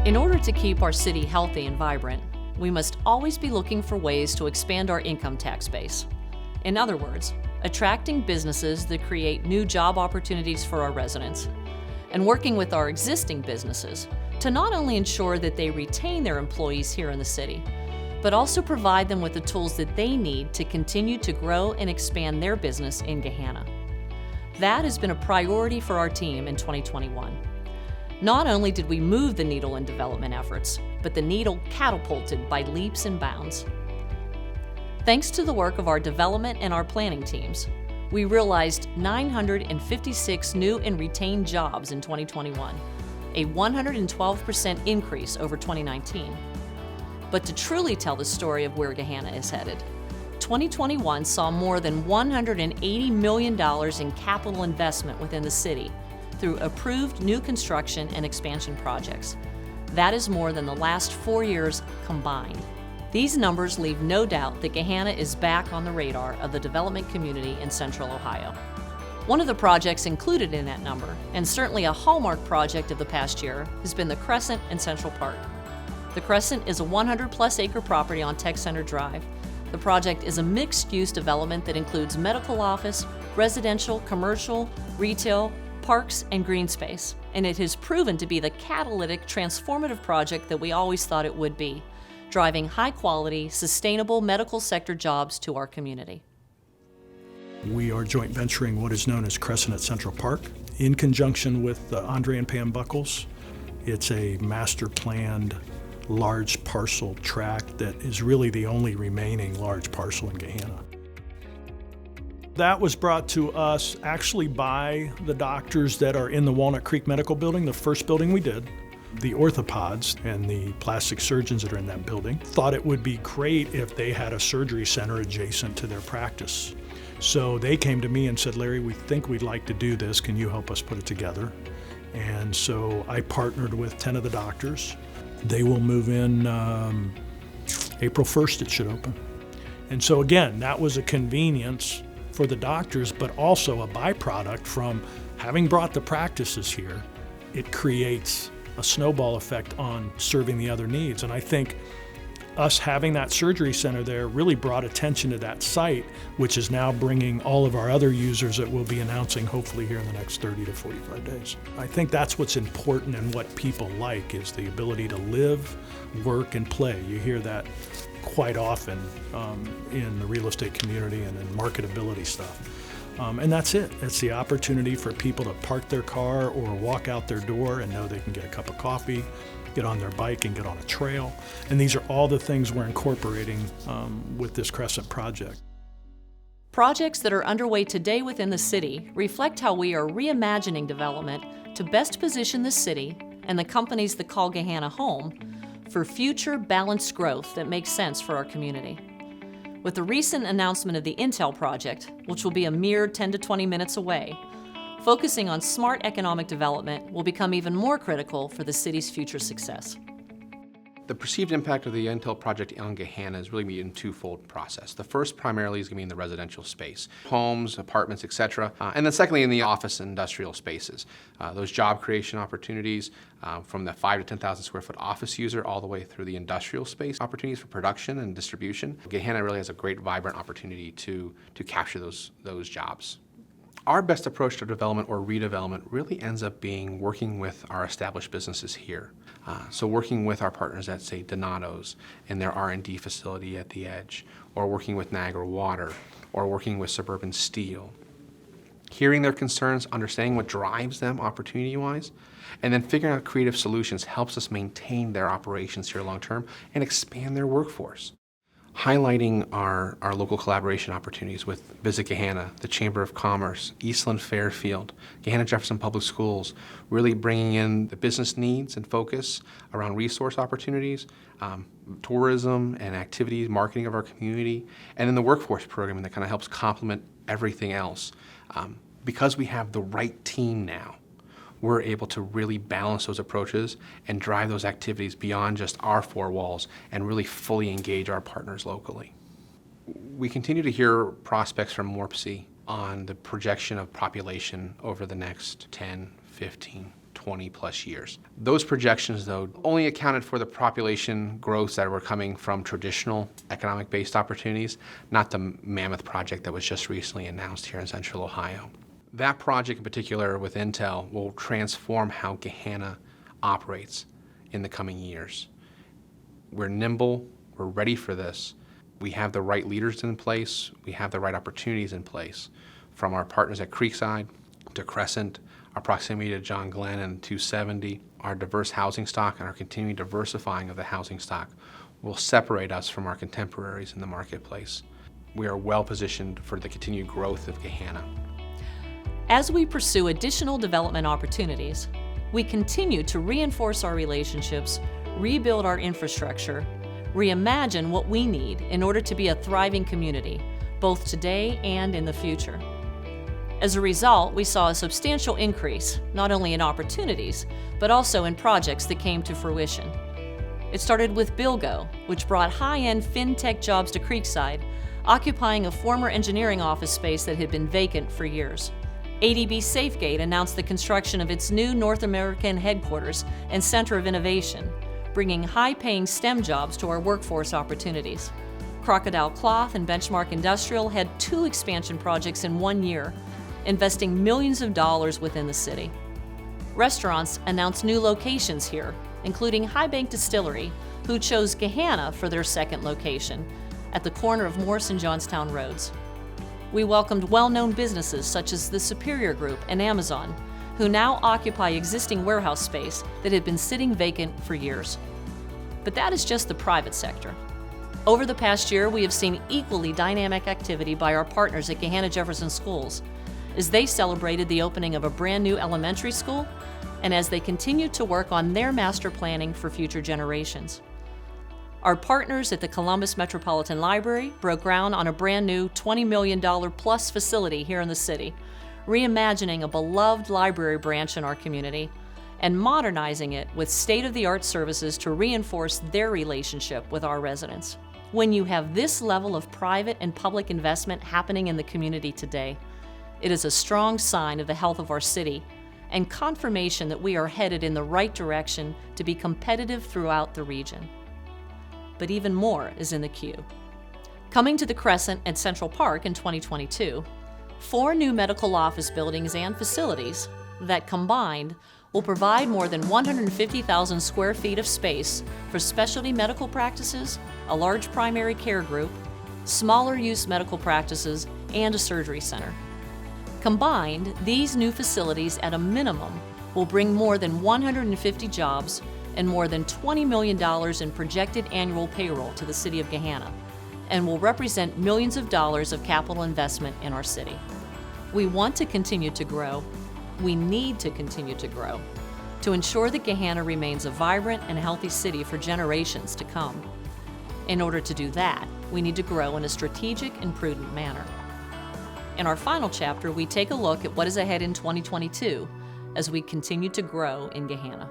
In order to keep our city healthy and vibrant, we must always be looking for ways to expand our income tax base. In other words, attracting businesses that create new job opportunities for our residents, and working with our existing businesses to not only ensure that they retain their employees here in the city, but also provide them with the tools that they need to continue to grow and expand their business in Gahanna. That has been a priority for our team in 2021. Not only did we move the needle in development efforts, but the needle catapulted by leaps and bounds. Thanks to the work of our development and our planning teams, we realized 956 new and retained jobs in 2021, a 112% increase over 2019. But to truly tell the story of where Gahanna is headed, 2021 saw more than $180 million in capital investment within the city through approved new construction and expansion projects. That is more than the last 4 years combined. These numbers leave no doubt that Gahanna is back on the radar of the development community in Central Ohio. One of the projects included in that number, and certainly a hallmark project of the past year, has been the Crescent in Central Park. The Crescent is a 100-plus acre property on Tech Center Drive. The project is a mixed-use development that includes medical office, residential, commercial, retail, parks, and green space, and it has proven to be the catalytic, transformative project that we always thought it would be, driving high-quality, sustainable medical sector jobs to our community. We are joint venturing what is known as Crescent at Central Park in conjunction with Andre and Pam Buckles. It's a master-planned large parcel tract that is really the only remaining large parcel in Gahanna. That was brought to us actually by the doctors that are in the Walnut Creek Medical Building, the first building we did. The orthopods and the plastic surgeons that are in that building thought it would be great if they had a surgery center adjacent to their practice. So they came to me and said, Larry, we think we'd like to do this. Can you help us put it together? And so I partnered with 10 of the doctors. They will move in April 1st, it should open. And so again, that was a convenience for the doctors, but also a byproduct from having brought the practices here. It creates a snowball effect on serving the other needs. And I think us having that surgery center there really brought attention to that site, which is now bringing all of our other users that we'll be announcing hopefully here in the next 30 to 45 days. I think that's what's important and what people like is the ability to live, work, and play. You hear that quite often in the real estate community and in marketability stuff. And that's it. It's the opportunity for people to park their car or walk out their door and know they can get a cup of coffee, get on their bike and get on a trail. And these are all the things we're incorporating with this Crescent project. Projects that are underway today within the city reflect how we are reimagining development to best position the city and the companies that call Gahanna home for future balanced growth that makes sense for our community. With the recent announcement of the Intel project, which will be a mere 10 to 20 minutes away, focusing on smart economic development will become even more critical for the city's future success. The perceived impact of the Intel project on Gahanna is really a twofold process. The first primarily is going to be in the residential space, homes, apartments, etc. And then secondly in the office and industrial spaces. Those job creation opportunities from the 5 to 10,000 square foot office user all the way through the industrial space opportunities for production and distribution. Gahanna really has a great vibrant opportunity to capture those jobs. Our best approach to development or redevelopment really ends up being working with our established businesses here. So working with our partners at, say, Donato's and their R&D facility at the edge, or working with Niagara Water, or working with Suburban Steel. Hearing their concerns, understanding what drives them opportunity-wise, and then figuring out creative solutions helps us maintain their operations here long-term and expand their workforce. Highlighting our local collaboration opportunities with Visit Gahanna, the Chamber of Commerce, Eastland Fairfield, Gahanna Jefferson Public Schools, really bringing in the business needs and focus around resource opportunities, tourism and activities, marketing of our community, and then the workforce program that kind of helps complement everything else. Because we have the right team now, we're able to really balance those approaches and drive those activities beyond just our four walls and really fully engage our partners locally. We continue to hear prospects from MORPC on the projection of population over the next 10, 15, 20 plus years. Those projections, though, only accounted for the population growth that were coming from traditional economic-based opportunities, not the mammoth project that was just recently announced here in Central Ohio. That project in particular with Intel will transform how Gahanna operates in the coming years. We're nimble, we're ready for this. We have the right leaders in place, we have the right opportunities in place, from our partners at Creekside to Crescent, our proximity to John Glenn and 270, our diverse housing stock and our continuing diversifying of the housing stock will separate us from our contemporaries in the marketplace. We are well positioned for the continued growth of Gahanna. As we pursue additional development opportunities, we continue to reinforce our relationships, rebuild our infrastructure, reimagine what we need in order to be a thriving community, both today and in the future. As a result, we saw a substantial increase, not only in opportunities, but also in projects that came to fruition. It started with Bilgo, which brought high-end fintech jobs to Creekside, occupying a former engineering office space that had been vacant for years. ADB Safegate announced the construction of its new North American headquarters and center of innovation, bringing high-paying STEM jobs to our workforce opportunities. Crocodile Cloth and Benchmark Industrial had 2 expansion projects in 1 year, investing millions of dollars within the city. Restaurants announced new locations here, including High Bank Distillery, who chose Gahanna for their second location, at the corner of Morse and Johnstown Roads. We welcomed well-known businesses such as the Superior Group and Amazon, who now occupy existing warehouse space that had been sitting vacant for years. But that is just the private sector. Over the past year, we have seen equally dynamic activity by our partners at Gahanna Jefferson Schools, as they celebrated the opening of a brand new elementary school and as they continued to work on their master planning for future generations. Our partners at the Columbus Metropolitan Library broke ground on a brand new $20 million plus facility here in the city, reimagining a beloved library branch in our community and modernizing it with state-of-the-art services to reinforce their relationship with our residents. When you have this level of private and public investment happening in the community today, it is a strong sign of the health of our city and confirmation that we are headed in the right direction to be competitive throughout the region. But even more is in the queue. Coming to the Crescent at Central Park in 2022, 4 new medical office buildings and facilities that combined will provide more than 150,000 square feet of space for specialty medical practices, a large primary care group, smaller use medical practices, and a surgery center. Combined, these new facilities at a minimum will bring more than 150 jobs and more than $20 million in projected annual payroll to the city of Gahanna, and will represent millions of dollars of capital investment in our city. We want to continue to grow. We need to continue to grow to ensure that Gahanna remains a vibrant and healthy city for generations to come. In order to do that, we need to grow in a strategic and prudent manner. In our final chapter, we take a look at what is ahead in 2022 as we continue to grow in Gahanna.